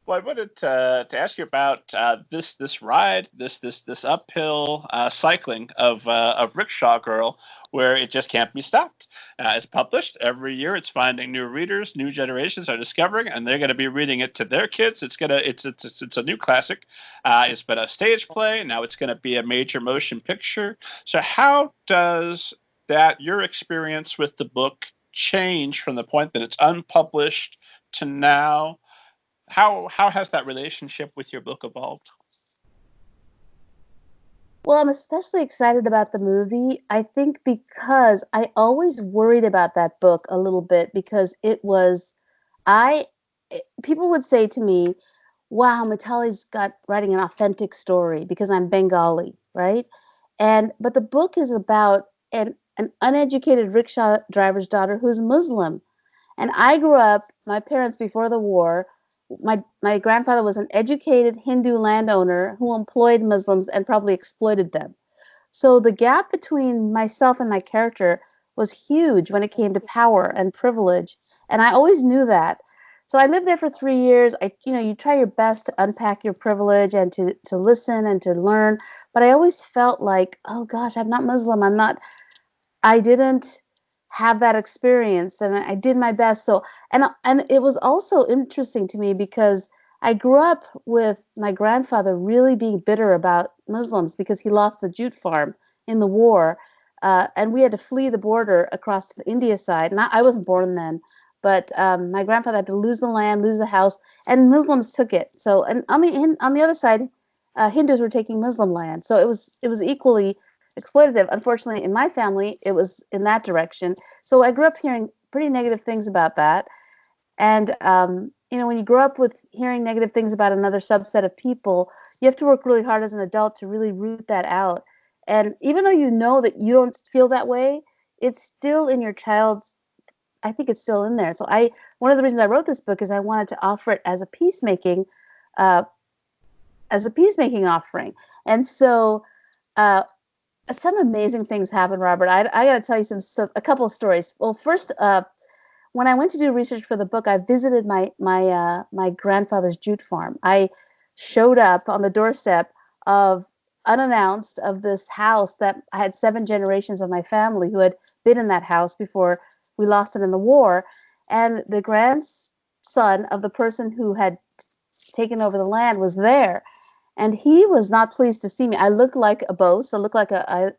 Well, I wanted to ask you about this ride, this uphill cycling of Rickshaw Girl, where it just can't be stopped. It's published every year. It's finding new readers. New generations are discovering, and they're going to be reading it to their kids. It's a new classic. It's been a stage play. Now it's going to be a major motion picture. So how does that your experience with the book change from the point that it's unpublished to now? How has that relationship with your book evolved? Well, I'm especially excited about the movie. I think because I always worried about that book a little bit because it was I people would say to me, "Wow, Mitali's got writing an authentic story because I'm Bengali, right?" And but the book is about an uneducated rickshaw driver's daughter who's Muslim. And I grew up, my parents before the war, my grandfather was an educated Hindu landowner who employed Muslims and probably exploited them. So the gap between myself and my character was huge when it came to power and privilege, and I always knew that. So I lived there for 3 years. You try your best to unpack your privilege and to listen and to learn, but I always felt like, oh gosh, I'm not Muslim. I didn't have that experience, and I did my best. So, and it was also interesting to me because I grew up with my grandfather really being bitter about Muslims because he lost the jute farm in the war, and we had to flee the border across to the India side. And I wasn't born then, but my grandfather had to lose the land, lose the house, and Muslims took it. So, and on the other side, Hindus were taking Muslim land. So it was equally exploitative. Unfortunately, in my family, it was in that direction. So I grew up hearing pretty negative things about that. And, when you grow up with hearing negative things about another subset of people, you have to work really hard as an adult to really root that out. And even though you know that you don't feel that way, it's still in your child's, I think it's still in there. So one of the reasons I wrote this book is I wanted to offer it uh, as a peacemaking offering. And so, uh, some amazing things happened, Robert. I got to tell you a couple of stories. Well, first, when I went to do research for the book, I visited my grandfather's jute farm. I showed up on the doorstep of unannounced of this house that I had 7 generations of my family who had been in that house before we lost it in the war, and the grandson of the person who had taken over the land was there, and he was not pleased to see me. I look like a boss. I look like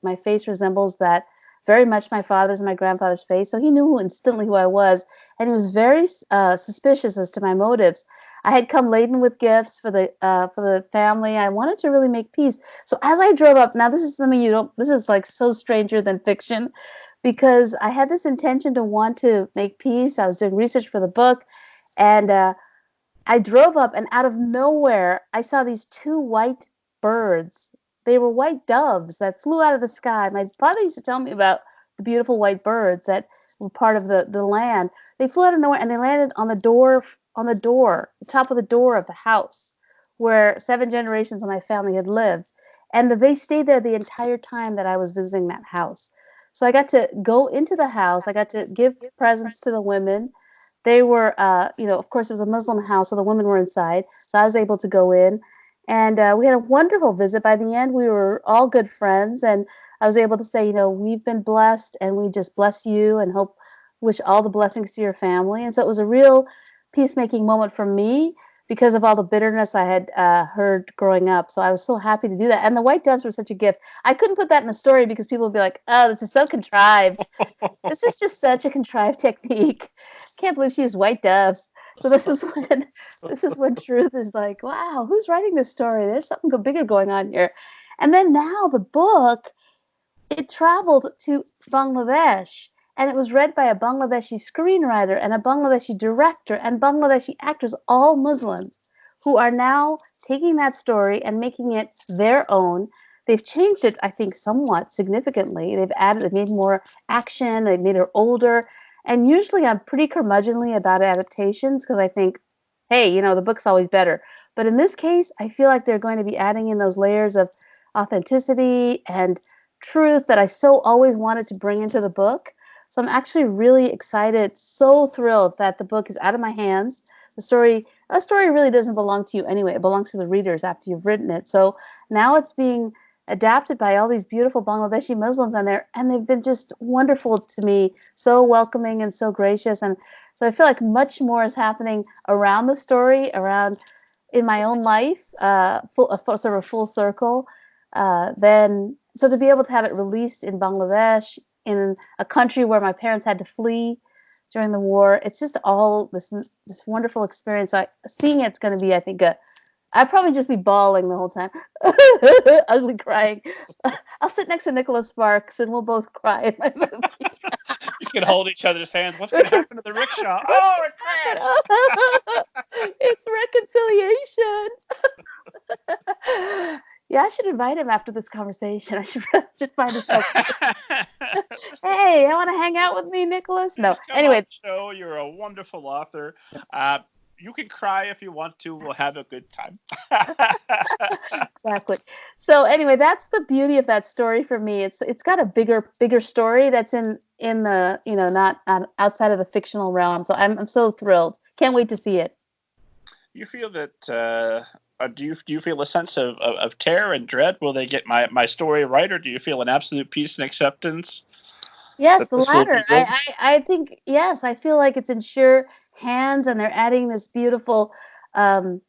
my face resembles that very much my father's and my grandfather's face. So he knew instantly who I was, and he was very suspicious as to my motives. I had come laden with gifts for the family. I wanted to really make peace. So as I drove up, now this is something you don't. This is like so stranger than fiction, because I had this intention to want to make peace. I was doing research for the book, and I drove up, and out of nowhere, I saw these two white birds. They were white doves that flew out of the sky. My father used to tell me about the beautiful white birds that were part of the land. They flew out of nowhere and they landed the top of the door of the house where 7 generations of my family had lived. And they stayed there the entire time that I was visiting that house. So I got to go into the house. I got to give presents to the women. They were, of course, it was a Muslim house, so the women were inside. So I was able to go in, and we had a wonderful visit. By the end, we were all good friends, and I was able to say, we've been blessed, and we just bless you and wish all the blessings to your family. And so it was a real peacemaking moment for me because of all the bitterness I had heard growing up. So I was so happy to do that. And the white doves were such a gift. I couldn't put that in a story because people would be like, oh, this is so contrived. This is just such a contrived technique. Can't believe she used white doves. So this is when truth is like, wow, who's writing this story? There's something bigger going on here. And then now the book, it traveled to Bangladesh, and it was read by a Bangladeshi screenwriter and a Bangladeshi director and Bangladeshi actors, all Muslims, who are now taking that story and making it their own. They've changed it, I think, somewhat significantly. They've made more action, they've made it older. And usually I'm pretty curmudgeonly about adaptations because I think, hey, the book's always better. But in this case, I feel like they're going to be adding in those layers of authenticity and truth that I so always wanted to bring into the book. So I'm actually really excited, so thrilled that the book is out of my hands. The story really doesn't belong to you anyway. It belongs to the readers after you've written it. So now it's being adapted by all these beautiful Bangladeshi Muslims, and they've been just wonderful to me, so welcoming and so gracious. And so I feel like much more is happening around the story, around in my own life, sort of a full circle. Then so to be able to have it released in Bangladesh, in a country where my parents had to flee during the war, it's just all this wonderful experience. Seeing it's going to be, I think, I'd probably just be bawling the whole time, ugly crying. I'll sit next to Nicholas Sparks and we'll both cry in my movie. You can hold each other's hands. What's going to happen to the rickshaw? Oh, it crashed. It's reconciliation. Yeah, I should invite him after this conversation. I should find his book. Hey, I want to hang out with me, Nicholas? No. Anyway. So you're a wonderful author. You can cry if you want to. We'll have a good time. Exactly. So anyway, that's the beauty of that story for me. It's got a bigger story that's in the, not outside of the fictional realm. So I'm so thrilled. Can't wait to see it. You feel that do you feel a sense of terror and dread? Will they get my story right, or do you feel an absolute peace and acceptance? Yes, the latter. I think, yes, I feel like it's in sure hands, and they're adding this beautiful, the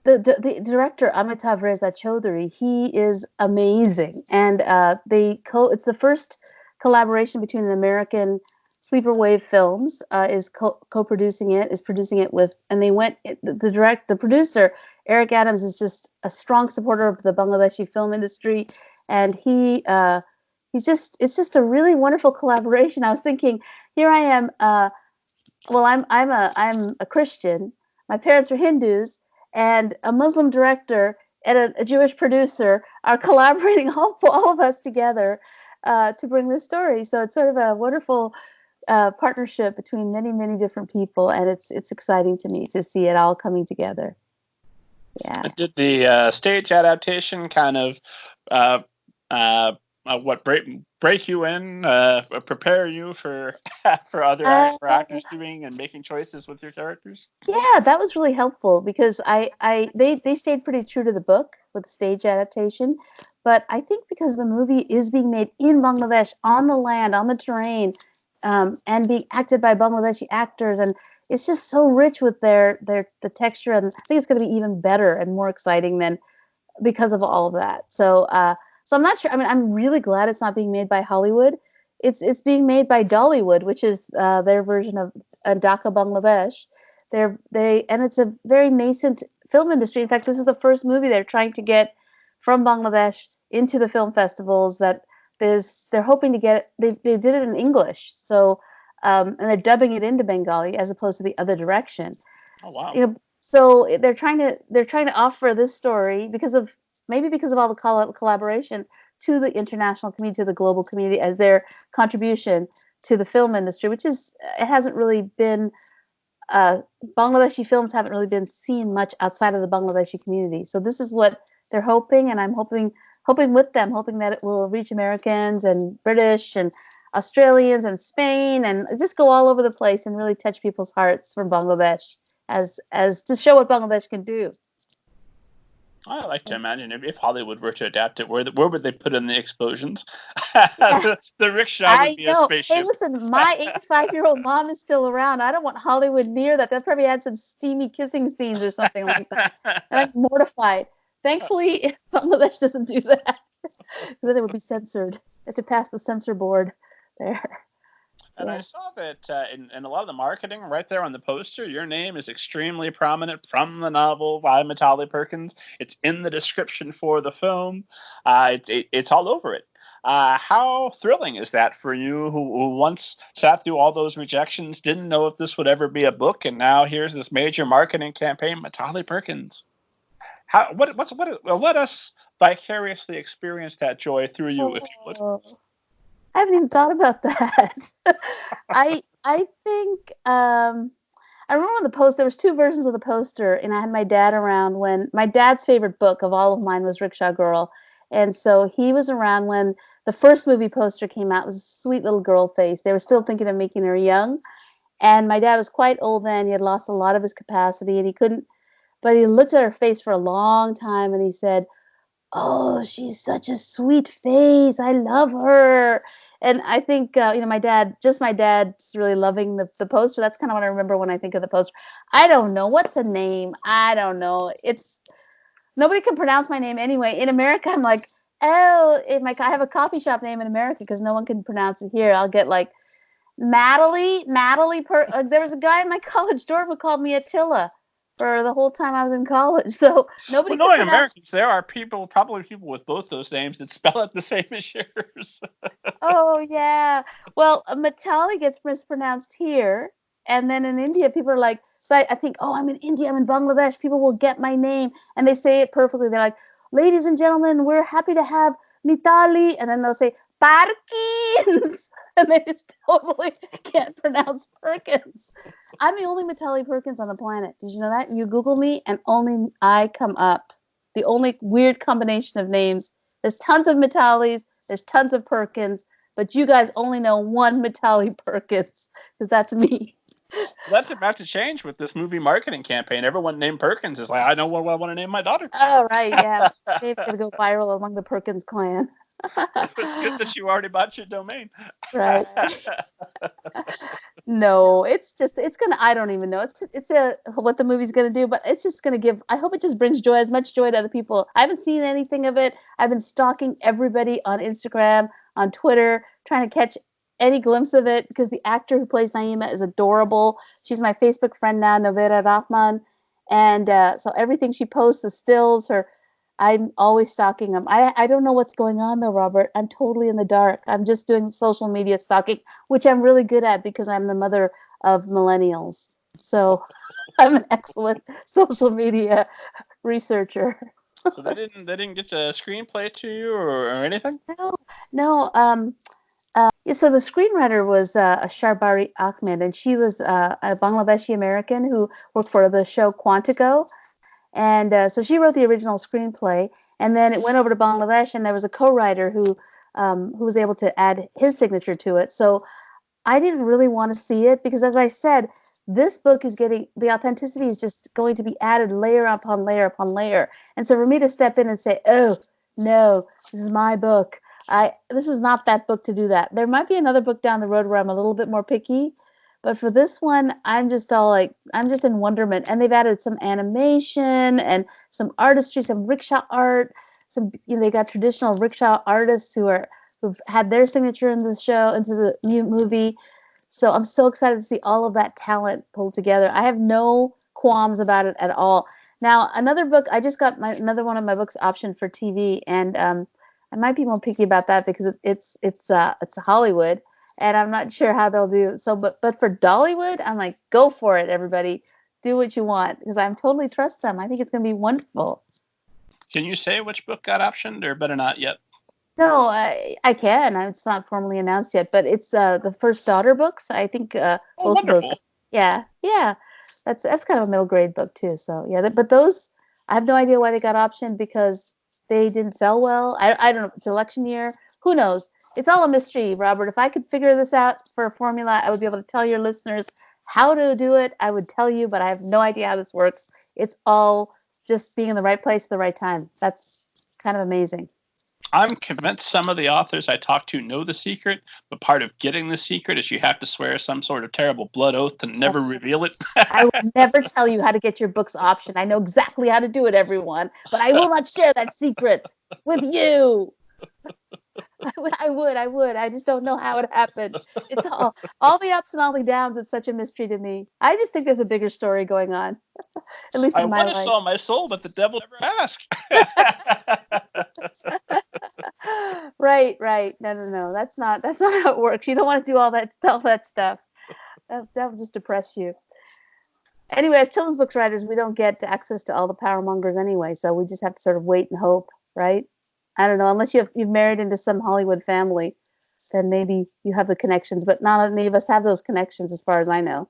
director, Amitav Reza Chaudhary, he is amazing. And it's the first collaboration between an American, Sleeper Wave Films is producing it with, and the producer, Eric Adams, is just a strong supporter of the Bangladeshi film industry. And it's just a really wonderful collaboration. I was thinking, here I am. I'm a Christian. My parents are Hindus, and a Muslim director and a Jewish producer are collaborating, all of us together to bring this story. So it's sort of a wonderful partnership between many, many different people, and it's exciting to me to see it all coming together. Yeah. Did the stage adaptation kind of break you in, prepare you for other actors doing and making choices with your characters? Yeah, that was really helpful because they stayed pretty true to the book with the stage adaptation, but I think because the movie is being made in Bangladesh, on the land, on the terrain, and being acted by Bangladeshi actors, and it's just so rich with the texture, and I think it's going to be even better and more exciting than because of all of that. So I'm not sure. I mean, I'm really glad it's not being made by Hollywood. It's being made by Dollywood, which is their version of Dhaka, Bangladesh. And it's a very nascent film industry. In fact, this is the first movie they're trying to get from Bangladesh into the film festivals. They're hoping to get. They did it in English, so and they're dubbing it into Bengali as opposed to the other direction. Oh wow! So they're trying to offer this story because of all the collaboration to the international community, to the global community, as their contribution to the film industry, which is, it hasn't really been, Bangladeshi films haven't really been seen much outside of the Bangladeshi community. So this is what they're hoping, and I'm hoping with them, hoping that it will reach Americans and British and Australians and Spain, and just go all over the place and really touch people's hearts from Bangladesh as to show what Bangladesh can do. I like to imagine if Hollywood were to adapt it, where would they put in the explosions? the rickshaw would be a spaceship. Hey, listen, my 85-year-old mom is still around. I don't want Hollywood near that. That probably had some steamy kissing scenes or something like that. And I'm mortified. Thankfully, Bangladesh doesn't do that. Because then it would be censored. They have to pass the censor board there. And I saw that in a lot of the marketing, right there on the poster, your name is extremely prominent from the novel by Mitali Perkins. It's in the description for the film. It's all over it. How thrilling is that for you, who once sat through all those rejections, didn't know if this would ever be a book, and now here's this major marketing campaign, Mitali Perkins? Let us vicariously experience that joy through you, if you would. I haven't even thought about that. I think I remember on the poster, there was two versions of the poster, and I had my dad around when my dad's favorite book of all of mine was Rickshaw Girl, And so he was around when the first movie poster came out. It was a sweet little girl face. They were still thinking of making her young. And my dad was quite old then. He had lost a lot of his capacity and he couldn't, but he looked at her face for a long time and he said, "Oh, she's such a sweet face. I love her." And I think, my dad's really loving the poster. That's kind of what I remember when I think of the poster. I don't know. What's a name? I don't know. Nobody can pronounce my name anyway. In America, I'm like, oh, I have a coffee shop name in America because no one can pronounce it here. I'll get like Mitali. There was a guy in my college dorm who called me Attila for the whole time I was in college. So nobody. Well, knowing Americans, there are probably people with both those names that spell it the same as yours. Oh yeah. Well, Mitali gets mispronounced here, and then in India, people are like, so I think, oh, I'm in India, I'm in Bangladesh. People will get my name, and they say it perfectly. They're like, "Ladies and gentlemen, we're happy to have Mitali," and then they'll say Perkins, and they just totally can't pronounce Perkins. I'm the only Mitali Perkins on the planet. Did you know that? You Google me, and only I come up. The only weird combination of names. There's tons of Mitalis. There's tons of Perkins, but you guys only know one Mitali Perkins, because that's me. That's about to change with this movie marketing campaign. Everyone named Perkins is like, I know what I want to name my daughter. Oh, right, yeah. Maybe it's going to go viral among the Perkins clan. It's good that you already bought your domain. Right. No, it's going to, I don't even know. It's what the movie's going to do, but it's just going to I hope it just brings as much joy to other people. I haven't seen anything of it. I've been stalking everybody on Instagram, on Twitter, trying to catch any glimpse of it, because the actor who plays Naima is adorable. She's my Facebook friend now, Novera Rahman. And so everything she posts, the stills, I'm always stalking them. I don't know what's going on though, Robert. I'm totally in the dark. I'm just doing social media stalking, which I'm really good at because I'm the mother of millennials. So I'm an excellent social media researcher. So they didn't get a screenplay to you or anything? No. So the screenwriter was Sharbari Ahmed, and she was a Bangladeshi American who worked for the show Quantico. And so she wrote the original screenplay, and then it went over to Bangladesh, and there was a co-writer who was able to add his signature to it. So I didn't really want to see it because, as I said, this book is getting, the authenticity is just going to be added layer upon layer upon layer. And so for me to step in and say, oh, no, this is my book. This is not that book to do that. There might be another book down the road where I'm a little bit more picky, but for this one, I'm just in wonderment. And they've added some animation and some artistry, some rickshaw art. They got traditional rickshaw artists who've had their signature in the show, into the new movie. So I'm so excited to see all of that talent pulled together. I have no qualms about it at all. Now, another book, I just got another one of my books optioned for TV, and I might be more picky about that because it's Hollywood, and I'm not sure how they'll do. So, but for Dollywood, I'm like, go for it, everybody, do what you want, because I'm totally trust them. I think it's going to be wonderful. Can you say which book got optioned, or better not yet? No, I can. It's not formally announced yet, but it's the First Daughter books. I think both wonderful. of those. Yeah. That's kind of a middle grade book too. So yeah, but those, I have no idea why they got optioned, because they didn't sell well. I don't know. It's election year. Who knows? It's all a mystery, Robert. If I could figure this out for a formula, I would be able to tell your listeners how to do it. I would tell you, but I have no idea how this works. It's all just being in the right place at the right time. That's kind of amazing. I'm convinced some of the authors I talk to know the secret, but part of getting the secret is you have to swear some sort of terrible blood oath to never reveal it. I will never tell you how to get your books optioned. I know exactly how to do it, everyone, but I will not share that secret with you. I would. I just don't know how it happened. It's all the ups and all the downs. It's such a mystery to me. I just think there's a bigger story going on. At least in my life. I want to sell my soul, but the devil never asked. Right. No. That's not how it works. You don't want to do all that stuff. That will just depress you. Anyway, as children's books writers, we don't get access to all the power mongers anyway, so we just have to sort of wait and hope, right? I don't know, unless you've married into some Hollywood family, then maybe you have the connections, but not any of us have those connections as far as I know.